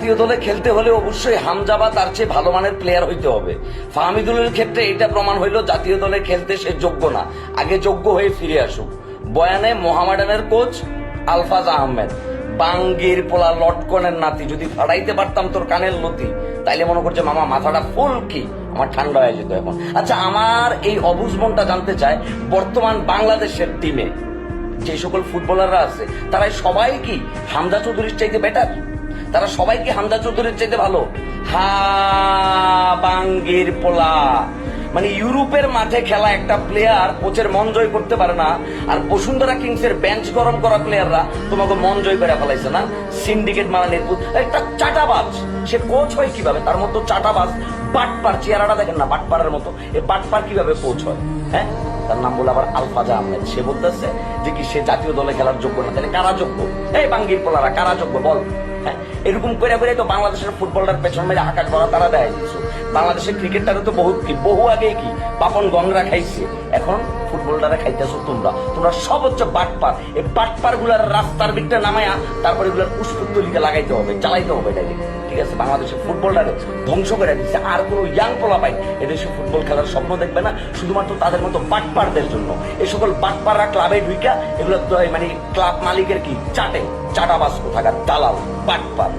জাতীয় দলে খেলতে হলে অবশ্যই হামজা বা তার চেয়ে ভালো মানের প্লেয়ার হইতে হবে। ফাহমিদুলের ক্ষেত্রে এটা প্রমাণ হইল জাতীয় দলে খেলতে সে যোগ্য না, আগে যোগ্য হয়ে ফিরে আসুক। বয়ানে মোহামেডানের কোচ আলফাজ আহমেদ, বাঙ্গির পোলা লটকনের নাতি, যদি ফাড়াইতে পারতাম তোর কানের লতি তাইলে মনে করছে মামা মাথাটা ফুল কি আমার ঠান্ডা হয়ে যেত এখন। আচ্ছা, আমার এই অবুঝ মনটা জানতে চায়, বর্তমান বাংলাদেশের টিমে যে সকল ফুটবলাররা আছে তারা সবাই কি হামজা চৌধুরীর চাইতে বেটার? তারা সবাই কি হামজা চৌধুরীর চাইতে ভালো? বাঙ্গির পোলা, মানে ইউরোপের মাঠে খেলা একটা প্লেয়ার কোচের মন জয় করতে পারে না, আর বসুন্ধরা কিংসের বেঞ্চ গরম করা প্লেয়াররা তোমাকে মন জয় করে ফেলাইছে না। সিন্ডিকেট মারানের একটা চাটাবাজ, সে কোচ হয় কিভাবে? তার মতো চাটাবাজ বাটপার, চেহারাটা দেখেন না বাটপারের মতো, এই বাটপার কিভাবে কোচ হয়? হ্যাঁ, তার নাম বলে আবার আলফাজ আহমেদ। সে বলতেছে যে কি সে জাতীয় দলে খেলার যোগ্য না। তাহলে কারা যোগ্য? এই বাঙ্গির পোলারা কারা যোগ্য বল? হ্যাঁ, এরকম করে করে তো বাংলাদেশের ফুটবলটার পেছন মেরে আকাশ বড়া তারা দেয় দিচ্ছ। বাংলাদেশের ক্রিকেটটারও তো বহু আগে কি পাপন গংরা খাইছে, এখন ফুটবলটারে খাইতেছো তোমরা। তোমরা সব হচ্ছে বাটপার। এই বাটপার গুলার রাস্তার দিকটা নামায়া তারপরে এগুলার পুষ্পতলিকে লাগাইতে হবে, চালাইতে হবে ডাইরেক্ট। ঠিক আছে, বাংলাদেশের ফুটবলটারে ধ্বংস করে দিচ্ছে। আর কোনো ইয়াং পোলা পাই এদেশে ফুটবল খেলার স্বপ্ন দেখবে না, শুধুমাত্র তাদের মতো বাটপারদের জন্য। এই সকল বাটপাররা ক্লাবে ঢুইকা এগুলো মানে ক্লাব মালিকের কি চাটাবাস কোথাকার দালাল বাটপার।